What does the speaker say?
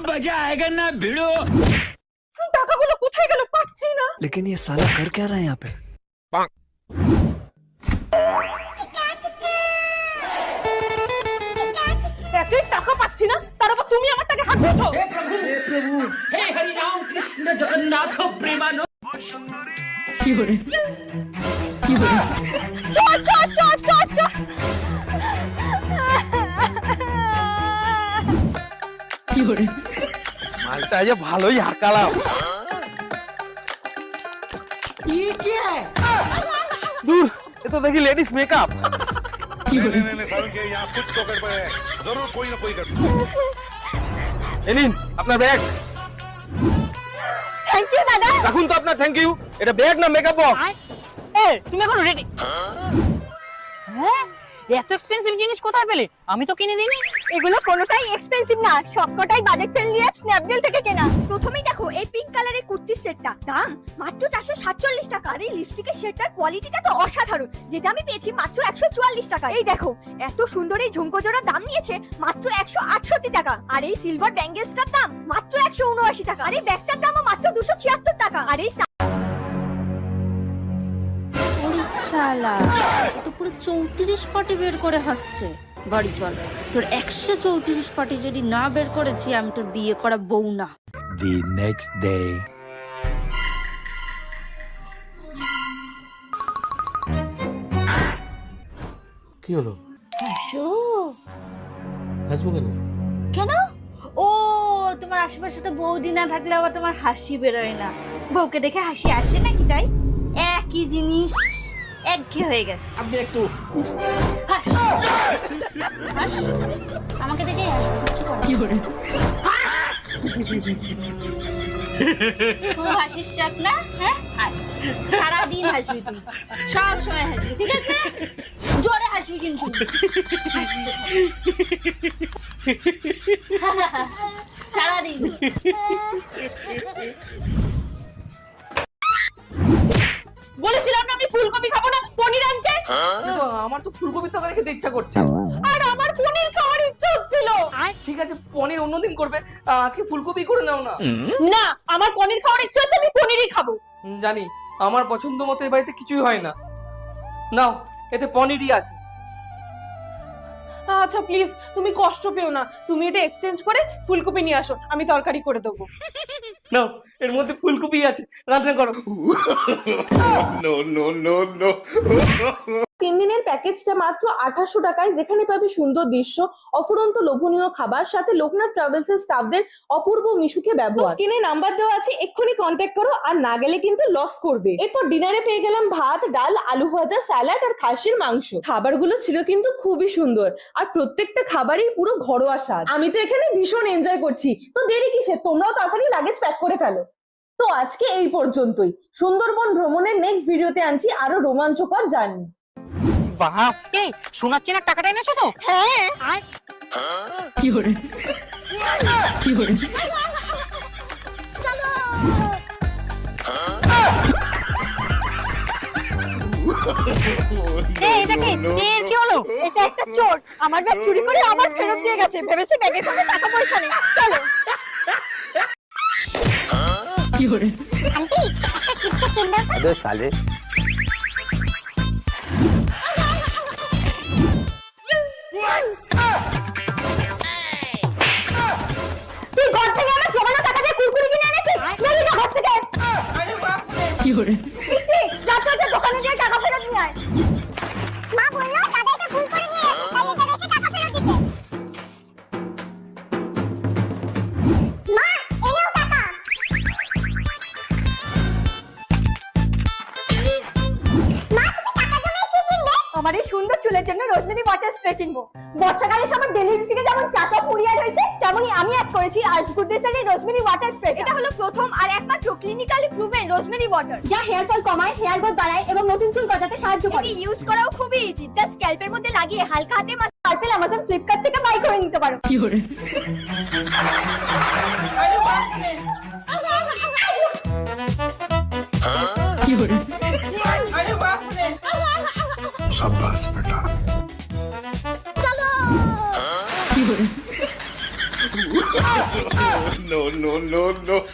मजा आएगा ना भिड़ो। টাকাগুলো কোথায় গেল পাচ্ছি না। लेकिन ये साला कर क्या रहा है यहाँ पे? একে টাকা পাচ্ছি না, তার উপর তুমি আমার টাকা হাত ধরছো। हे हरि राम कृष्ण जगन्नाथ प्रेमानंद। চল চল চল চল চল। মালটা যে ভালোই হাঁকালাম। দূর, এ তো দেখি লেডিস মেকআপ। নিন আপনার ব্যাগ। থ্যাংক ইউ দাদা। রাখুন তো আপনার থ্যাংক ইউ। এটা ব্যাগ না মেকআপ বক্স? এই তুমি এখন রেডি? হ্যাঁ, এত এক্সপেন্সিভ জিনিস কোথায় পেলে? আমি তো কিনে দিইনি। এগুলো কোনোটাই এক্সপেন্সিভ না, সবকটাই বাজেট ফ্রেন্ডলি অ্যাপ স্ন্যাপডিল থেকে কেনা। প্রথমেই দেখো এই পিঙ্ক কালারের কুর্তির সেটটা, দাম মাত্র 447 টাকা। আর এই লিপস্টিকের শেডটার কোয়ালিটিটা তো অসাধারণ, যেটা আমি পেয়েছি মাত্র 144 টাকা। এই দেখো এত সুন্দর এই ঝুমকো জোড়ার দাম নিয়েছে মাত্র 168 টাকা। আর এই সিলভার ব্যাঙ্গেলসটার দাম মাত্র 179 টাকা। আর এই ব্যাগটার দামও মাত্র 276 টাকা। আর এই শালা তো পুরো 34 পাটি বের করে হাসছে। বাড়ি চল, তোর 134 পাটি যদি না বের করেছি আমি তোর বিয়ে করা বউ না। The next day. কি হলো? হাসবো কেন? কেন? ও তোমার আশেপাশে তো বৌদি না থাকলে আবার তোমার হাসি বেরোয় না। বউকে দেখে হাসি আসে নাকি? তাই একই জিনিস একঘেয়ে হয়ে গেছে। अब देख तू হাস হাস, আমাকে দেখে হাসবো, কিছু করে খুব হাসিস শখ না? হ্যাঁ, সারাদিন হাসবি তুই, সব সময় হাসবি, ঠিক আছে? জোরে হাসবি কিন্তু। সারাদিন বলেছিলাম না আমি ফুলকপি খাবো না, পনির আনতে। আমার তো ফুলকপি তরকারি খেতে ইচ্ছা করছে। আর আমার পনির খাওয়ার ইচ্ছা হচ্ছিল। ঠিক আছে, পনির অন্যদিন করবে, আজকে ফুলকপি করে নাও না। না, আমার পনির খাওয়ার ইচ্ছা হচ্ছে, আমি পনিরই খাবো। জানি আমার পছন্দ মতো এই বাড়িতে কিছুই হয় না। নাও, এতে পনিরই আছে। আচ্ছা প্লিজ তুমি কষ্ট পেও না, তুমি এটা এক্সচেঞ্জ করে ফুলকপি নিয়ে আসো, আমি তরকারি করে দেবো। নাও, এর মধ্যে ফুলকপি আছে, রান্না করো। 3 দিনের প্যাকেজটা মাত্র 2800 টাকায়, যেখানে পাবে সুন্দর দৃশ্য, অফুরন্ত লোভনীয় খাবার, সাথে লোকনাথ ট্রাভেলস এর স্টাফদের অপূর্ব মিশুকে ব্যবহার। স্ক্রিনে নাম্বার দেওয়া আছে, এক্ষুনি কন্ট্যাক্ট করো, আর না গেলে কিন্তু লস করবে। এরপর ডিনারে পেয়ে গেলাম ভাত, ডাল, আলু ভাজা, স্যালাড আর খাসির মাংস। খাবারগুলো ছিল কিন্তু খুবই সুন্দর, আর প্রত্যেকটা খাবারই পুরো ঘরোয়া স্বাদ। আমি তো এখানে ভীষণ এনজয় করছি। তো দেরি কিসের, তোমরাও তাড়াতাড়ি লাগেজ প্যাক করে ফেলো। তো আজকে এই পর্যন্তই। সুন্দরবন ভ্রমণের নেক্সট ভিডিওতে আনছি আরো রোমাঞ্চকর জার্নি। বাহ, এই সোনার চেনার টাকাটা এনেছো তো? হ্যাঁ, এটা কি? এর কি হলো? এটা একটা চোর আমার ব্যাগ চুরি করে আমার ফেরত দিয়ে গেছে, ভেবেছে ব্যাগে কোনো টাকা পয়সা নেই। চলো। আন্টি একটা চিপসের চেন দাও। अबे साले তুই ঘর থেকে আমার জমানো টাকা দিয়ে কুরকুরি কিনে এনেছিস, বলি না ঘর থেকে। পিসি, রাতে দোকানে গিয়ে টাকা ফেরত নিয়ে আয়। মা বললো তাদেরকে ভুল করে নিয়ে এসে, তাই এটা রেখে টাকা ফেরত দিতে। মা, এনেও টাকা। মা, তুমি টাকা জমিয়ে কি কিনবে? আমার এই সুন্দর চুলের জন্য রোজমেরি ওয়াটার স্প্রে কিনবো। বর্ষাকালে আমার ডেলি রুটিনে যেমন চাচা ফুরিয়ার হয়েছে, তেমনি আমি অ্যাড করেছি আজ গুডনেসের এই রোজমেরি ওয়াটার স্প্রে। এটা হলো প্রথম আর একমাত্র ক্লিনিক্যালি প্রুভেন রোজমেরি ওয়াটার, যা হেয়ার ফল কমায়, হেয়ার গ্রোথ বাড়ায় এবং নতুন চুল গজাতে সাহায্য করে। এটি ইউজ করাও খুবই ইজি, জাস্ট স্ক্যাল্পের মধ্যে লাগিয়ে হালকা হাতে স্ক্যাল্পেল অ্যামাজন ফ্লিপকার্ট থেকে বাই করে নিতে পারো। शाबाश बेटा। no, no, no, no.